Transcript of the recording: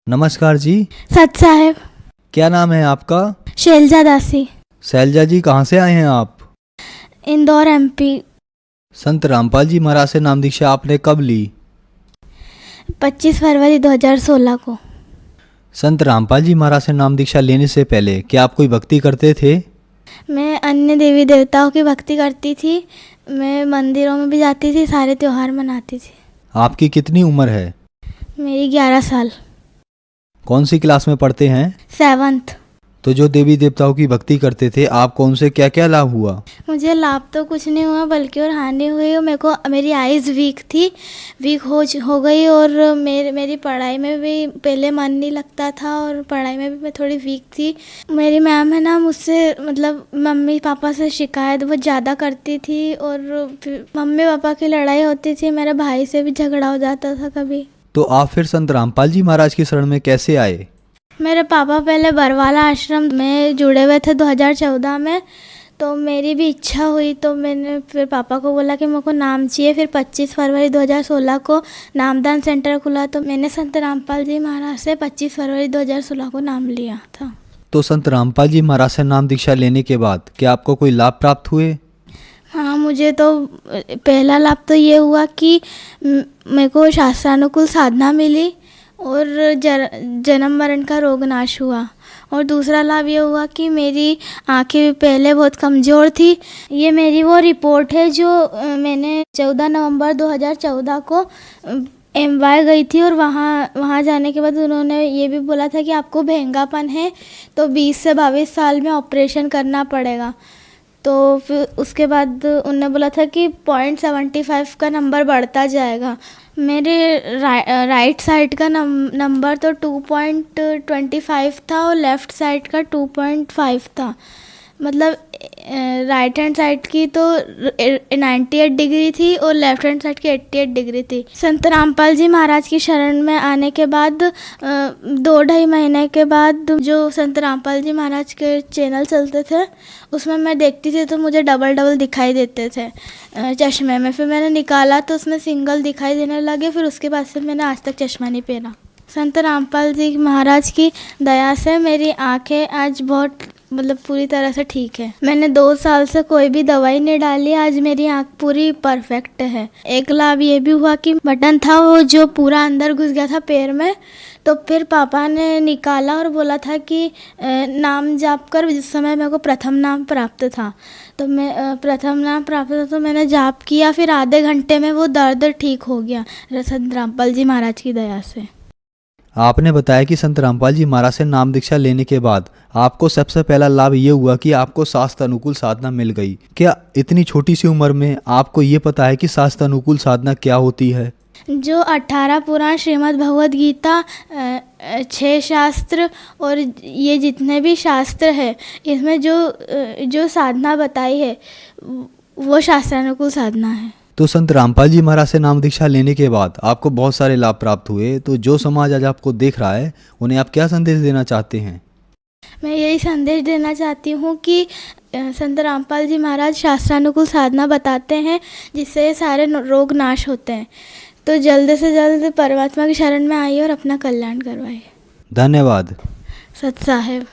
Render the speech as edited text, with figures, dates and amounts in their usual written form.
नमस्कार जी। सत साहेब। क्या नाम है आपका? शैलजा दासी। शैलजा जी, कहाँ से आए हैं आप? इंदौर एमपी। संत रामपाल जी महाराज से नाम दीक्षा आपने कब ली? 25 फरवरी 2016 को। संत रामपाल जी महाराज से नाम दीक्षा लेने से पहले क्या आप कोई भक्ति करते थे? मैं अन्य देवी देवताओं की भक्ति करती थी। मैं मंदिरों में भी जाती थी, सारे त्योहार मनाती थी। आपकी कितनी उम्र है? मेरी 11 साल। कौन सी क्लास में पढ़ते हैं? 7th। तो जो देवी देवताओं की भक्ति करते थे, आपको उनसे क्या क्या लाभ हुआ? मुझे लाभ तो कुछ नहीं हुआ, बल्कि और हानि हुई। और मेरी आइज़ वीक थी, वीक हो गई। और मेरी पढ़ाई में भी पहले मन नहीं लगता था, और पढ़ाई में भी मैं थोड़ी वीक थी। मेरी मैम है ना, मुझसे मतलब मम्मी पापा से शिकायत बहुत ज़्यादा करती थी, और मम्मी पापा की लड़ाई होती थी, मेरे भाई से भी झगड़ा हो जाता था कभी। तो आप फिर संत रामपाल जी महाराज की शरण में कैसे आए? मेरे पापा पहले बरवाला आश्रम में जुड़े हुए थे 2014 में। तो मेरी भी इच्छा हुई, तो मैंने फिर पापा को बोला कि मेरे को नाम चाहिए। फिर 25 फरवरी 2016 को नामदान सेंटर खुला, तो मैंने संत रामपाल जी महाराज से 25 फरवरी 2016 को नाम लिया था। तो संत रामपाल जी महाराज से नाम दीक्षा लेने के बाद क्या आपको कोई लाभ प्राप्त हुए? हाँ, मुझे तो पहला लाभ तो ये हुआ कि मेरे को शास्त्रानुकूल साधना मिली, और जन्म मरण का रोग नाश हुआ। और दूसरा लाभ ये हुआ कि मेरी आंखें पहले बहुत कमज़ोर थी। ये मेरी वो रिपोर्ट है जो मैंने 14 नवंबर 2014 को MY गई थी, और वहाँ जाने के बाद उन्होंने ये भी बोला था कि आपको भेंगापन है, तो 20 से 22 साल में ऑपरेशन करना पड़ेगा। तो फिर उसके बाद उन्होंने बोला था कि 0.75 का नंबर बढ़ता जाएगा। मेरे राइट साइड का नंबर तो 2.25 था, और लेफ़्ट साइड का 2.5 था। मतलब राइट हैंड साइड की तो 98 डिग्री थी, और लेफ्ट हैंड साइड की 88 डिग्री थी। संत रामपाल जी महाराज की शरण में आने के बाद 2-2.5 महीने के बाद जो संत रामपाल जी महाराज के चैनल चलते थे, उसमें मैं देखती थी तो मुझे डबल दिखाई देते थे चश्मे में। फिर मैंने निकाला तो उसमें सिंगल दिखाई देने लगे। फिर उसके बाद से मैंने आज तक चश्मा नहीं पहना। संत रामपाल जी महाराज की दया से मेरी आंखें आज बहुत मतलब पूरी तरह से ठीक है। मैंने 2 साल से कोई भी दवाई नहीं डाली, आज मेरी आंख पूरी परफेक्ट है। एक लाभ ये भी हुआ कि बटन था वो जो पूरा अंदर घुस गया था पैर में, तो फिर पापा ने निकाला और बोला था कि नाम जाप कर। जिस समय मेरे को प्रथम नाम प्राप्त था, तो मैं प्रथम नाम प्राप्त था तो मैंने जाप किया। फिर आधे घंटे में वो दर्द ठीक हो गया संत रामपाल जी महाराज की दया से। आपने बताया कि संत रामपाल जी महाराज से नाम दीक्षा लेने के बाद आपको सबसे पहला लाभ ये हुआ कि आपको शास्त्र अनुकूल साधना मिल गई। क्या इतनी छोटी सी उम्र में आपको ये पता है कि शास्त्र अनुकूल साधना क्या होती है? जो 18 पुराण, श्रीमद् भगवद गीता, 6 शास्त्र और ये जितने भी शास्त्र है, इसमें जो साधना बताई है वो शास्त्रानुकूल साधना है। तो संत रामपाल जी महाराज से नाम दीक्षा लेने के बाद आपको बहुत सारे लाभ प्राप्त हुए। तो जो समाज आज आपको देख रहा है, उन्हें आप क्या संदेश देना चाहते हैं? मैं यही संदेश देना चाहती हूँ कि संत रामपाल जी महाराज शास्त्रानुकूल साधना बताते हैं, जिससे सारे रोग नाश होते हैं। तो जल्द से जल्द परमात्मा की शरण में आइए और अपना कल्याण करवाइए। धन्यवाद। सत साहेब।